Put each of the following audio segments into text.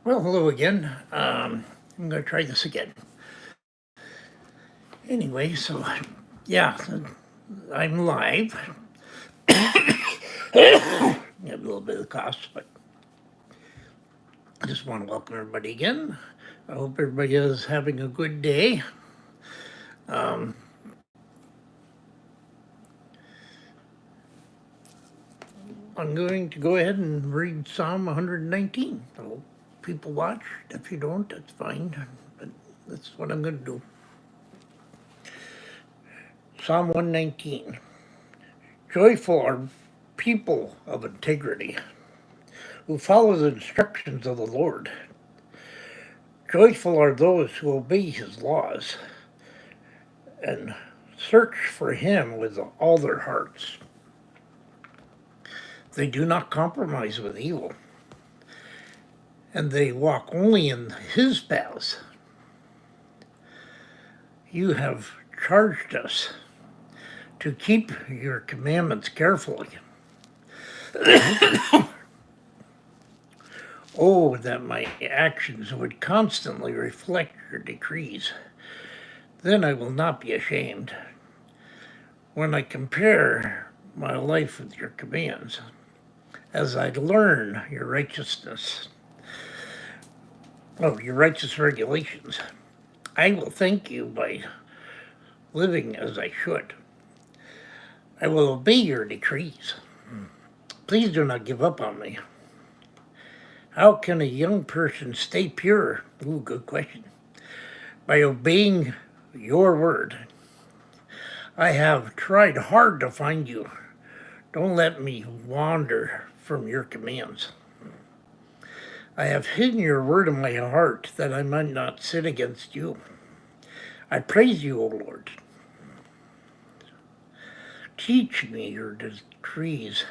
Well, hello again. I'm going to try this again. Anyway, so yeah, I'm live. I have a little bit of cost, but I just want to welcome everybody again. I hope everybody is having a good day. I'm going to go ahead and read Psalm 119. So people watch. If you don't, that's fine. But that's what I'm going to do. Psalm 119. Joyful are people of integrity who follow the instructions of the Lord. Joyful are those who obey his laws and search for him with all their hearts. They do not compromise with evil, and they walk only in his paths. You have charged us to keep your commandments carefully. Oh, that my actions would constantly reflect your decrees. Then I will not be ashamed. When I compare my life with your commands, as I learn your righteousness, your righteous regulations, I will thank you by living as I should. I will obey your decrees. Please do not give up on me. How can a young person stay pure? Ooh, good question. By obeying your word. I have tried hard to find you. Don't let me wander from your commands. I have hidden your word in my heart that I might not sin against you. I praise you, O Lord. Teach me your decrees.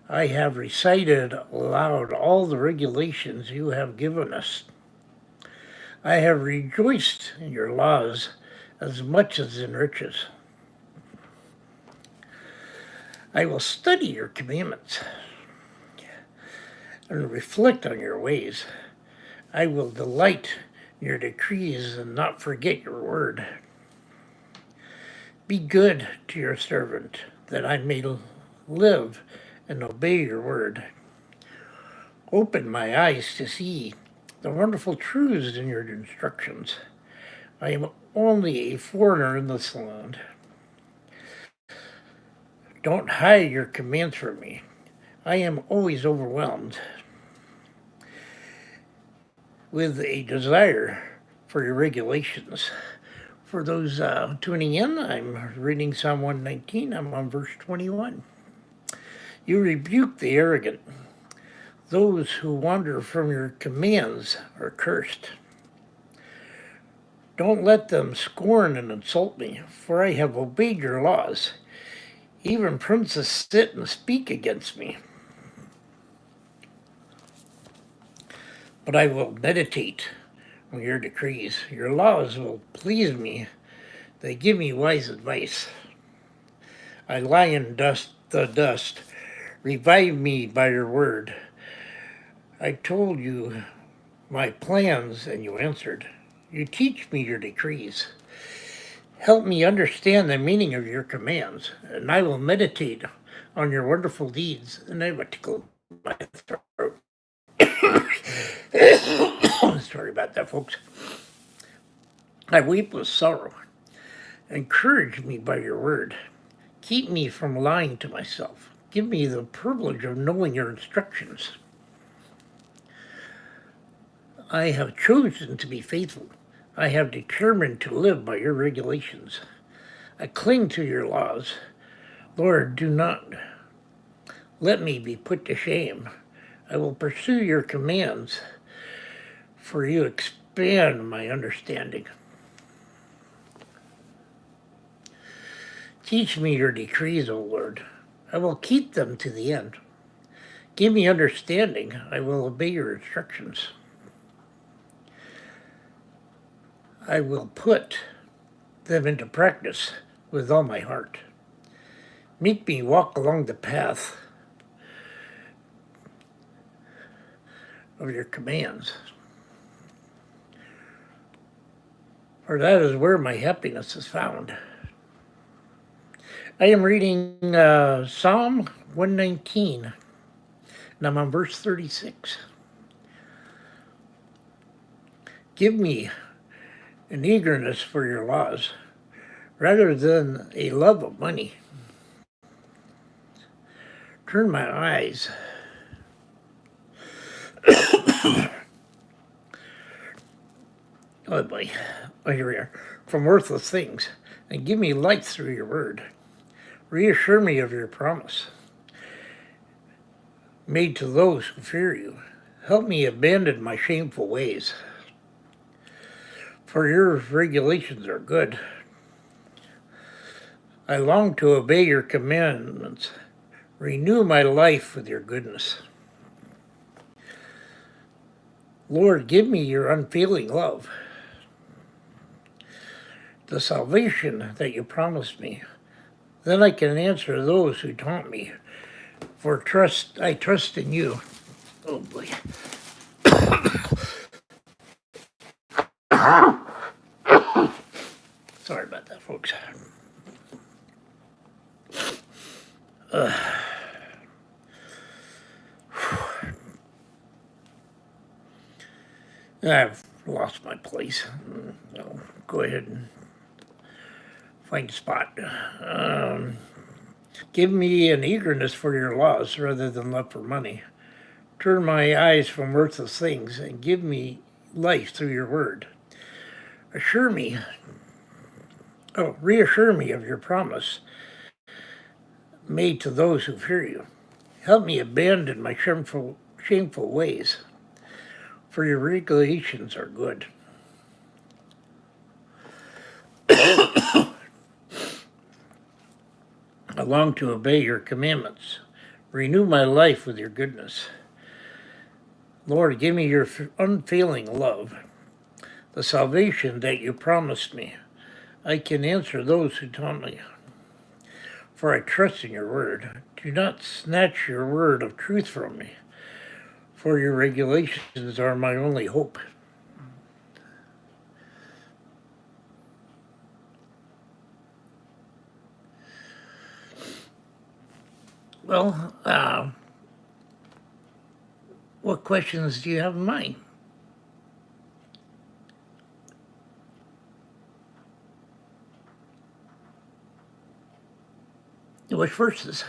I have recited aloud all the regulations you have given us. I have rejoiced in your laws as much as in riches. I will study your commandments and reflect on your ways. I will delight in your decrees and not forget your word. Be good to your servant, that I may live and obey your word. Open my eyes to see the wonderful truths in your instructions. I am only a foreigner in this land. Don't hide your commands from me. I am always overwhelmed with a desire for your regulations. For those tuning in, I'm reading Psalm 119. I'm on verse 21. You rebuke the arrogant. Those who wander from your commands are cursed. Don't let them scorn and insult me, for I have obeyed your laws. Even princes sit and speak against me. But I will meditate on your decrees. Your laws will please me. They give me wise advice. I lie in the dust. Revive me by your word. I told you my plans, and you answered. You teach me your decrees. Help me understand the meaning of your commands, and I will meditate on your wonderful deeds. And I will tickle my throat. Sorry about that, folks. I weep with sorrow. Encourage me by your word. Keep me from lying to myself. Give me the privilege of knowing your instructions. I have chosen to be faithful. I have determined to live by your regulations. I cling to your laws. Lord, do not let me be put to shame. I will pursue your commands, for you expand my understanding. Teach me your decrees, O Lord. I will keep them to the end. Give me understanding. I will obey your instructions. I will put them into practice with all my heart. Make me walk along the path of your commands. for that is where my happiness is found. I am reading Psalm 119, and I'm on verse 36. Give me an eagerness for your laws rather than a love of money. Turn my eyes oh boy, oh here we are, from worthless things, and give me light through your word. Reassure me of your promise made to those who fear you. Help me abandon my shameful ways, for your regulations are good. I long to obey your commandments. Renew my life with your goodness. Lord, give me your unfailing love, the salvation that you promised me. Then I can answer those who taunt me, for I trust in you. Oh boy. Sorry about that, folks. I've lost my place. I'll go ahead and find a spot. Give me an eagerness for your laws rather than love for money. Turn my eyes from worthless things and give me life through your word. Reassure me of your promise made to those who fear you. Help me abandon my shameful ways, for your regulations are good. I long to obey your commandments. Renew my life with your goodness. Lord, give me your unfailing love, the salvation that you promised me. I can answer those who taunt me, for I trust in your word. Do not snatch your word of truth from me, for your regulations are my only hope. Well, what questions do you have in mind? Which verses?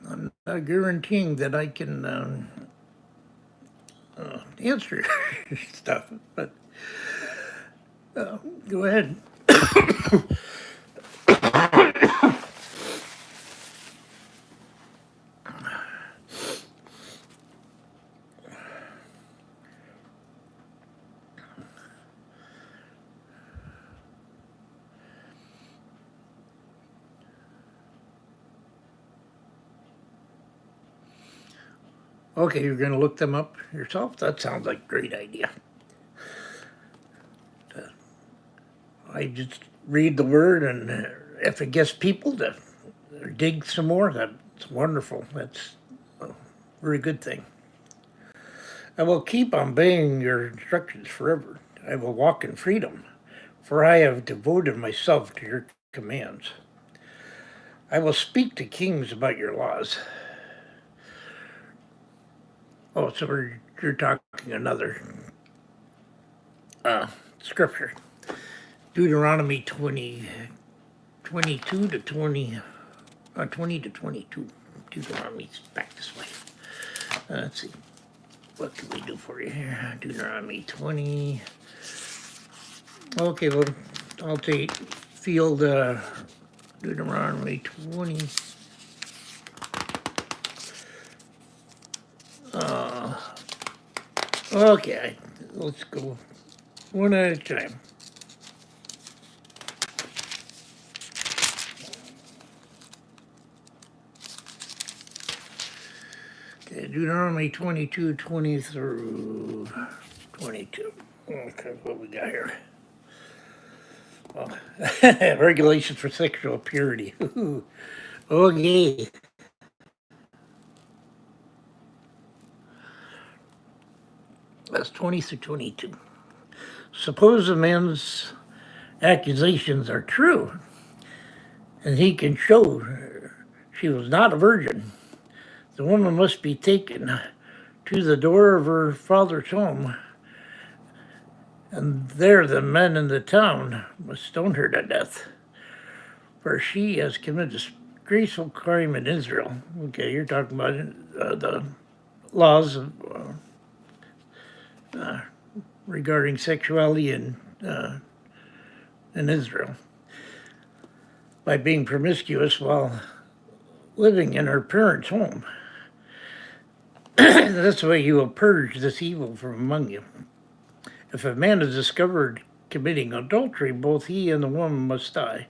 I'm not guaranteeing that I can answer stuff, but go ahead. Okay, you're going to look them up yourself? That sounds like a great idea. I just read the word, and if it gets people to dig some more, that's wonderful. That's a very good thing. I will keep obeying your instructions forever. I will walk in freedom, for I have devoted myself to your commands. I will speak to kings about your laws. Oh, so you're talking another scripture. Deuteronomy 22 to 20, 20 to 22. Deuteronomy's back this way. Let's see. What can we do for you here? Deuteronomy 20. Okay, well, I'll take field Deuteronomy 20. Okay, let's go one at a time. Okay, Deuteronomy 22:20 through 22. Okay, what we got here? Well, regulations for sexual purity. Okay. That's 20 through 22. Suppose a man's accusations are true, and he can show she was not a virgin. The woman must be taken to the door of her father's home, and there the men in the town must stone her to death, for she has committed a disgraceful crime in Israel. Okay, you're talking about the laws of, regarding sexuality in Israel by being promiscuous while living in her parents' home. This way you will purge this evil from among you. If a man is discovered committing adultery, both he and the woman must die.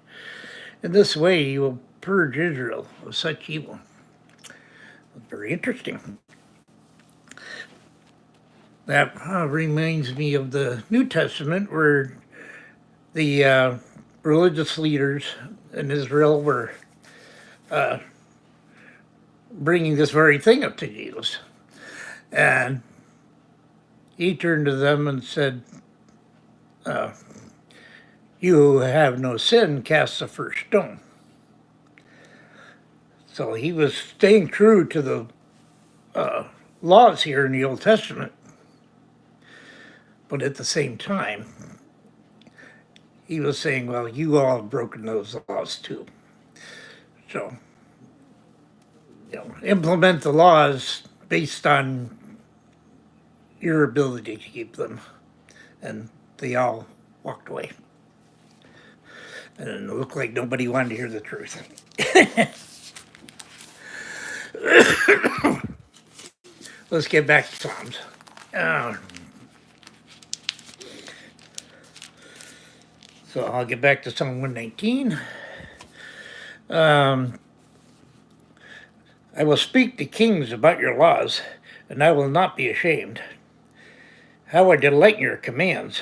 In this way you will purge Israel of such evil. Very interesting. That reminds me of the New Testament, where the religious leaders in Israel were bringing this very thing up to Jesus. And he turned to them and said, you who have no sin, cast the first stone. So he was staying true to the laws here in the Old Testament. But at the same time, he was saying, well, you all have broken those laws too. So, implement the laws based on your ability to keep them. And they all walked away. And it looked like nobody wanted to hear the truth. Let's get back to Psalms. So I'll get back to Psalm 119. I will speak to kings about your laws, and I will not be ashamed. How I delight in your commands.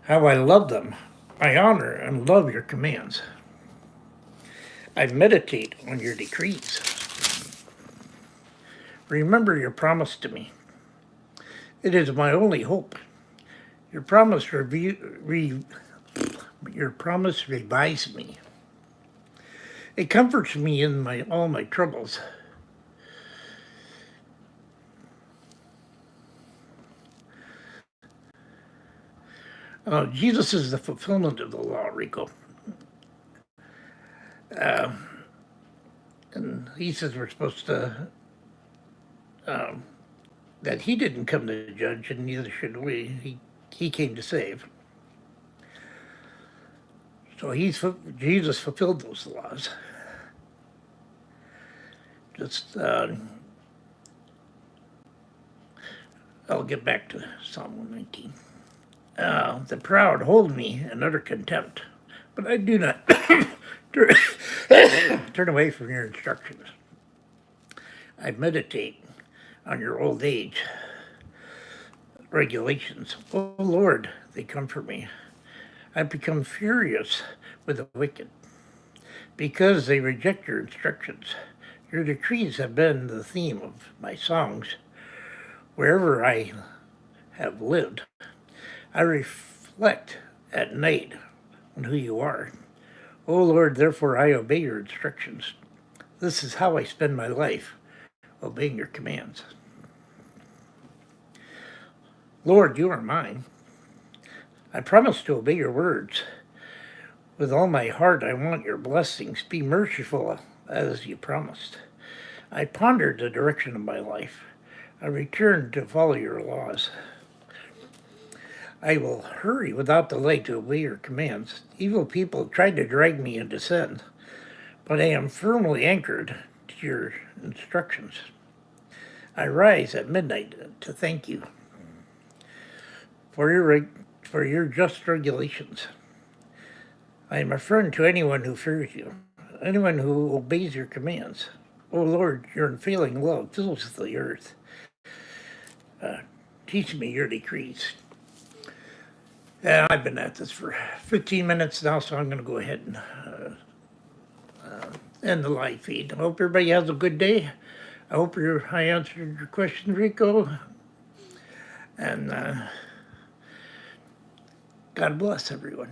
How I love them. I honor and love your commands. I meditate on your decrees. Remember your promise to me. It is my only hope. Your promise revives me. It comforts me in all my troubles. Jesus is the fulfillment of the law, Rico. And he says we're supposed to, that he didn't come to judge, and neither should we. He came to save. So Jesus fulfilled those laws. I'll get back to Psalm 119. The proud hold me in utter contempt, but I do not turn away from your instructions. I meditate on your old age regulations. Oh Lord, they comfort me. I become furious with the wicked because they reject your instructions. Your decrees have been the theme of my songs wherever I have lived. I reflect at night on who you are. O Lord, therefore I obey your instructions. This is how I spend my life, obeying your commands. Lord, you are mine. I promise to obey your words. With all my heart I want your blessings. Be merciful as you promised. I pondered the direction of my life. I returned to follow your laws. I will hurry without delay to obey your commands. Evil people tried to drag me into sin, but I am firmly anchored to your instructions. I rise at midnight to thank you. for your just regulations. I am a friend to anyone who fears you, anyone who obeys your commands. O Lord, your unfailing love fills the earth. Teach me your decrees. And I've been at this for 15 minutes now, so I'm going to go ahead and end the live feed. I hope everybody has a good day. I hope I answered your question, Rico. And God bless everyone.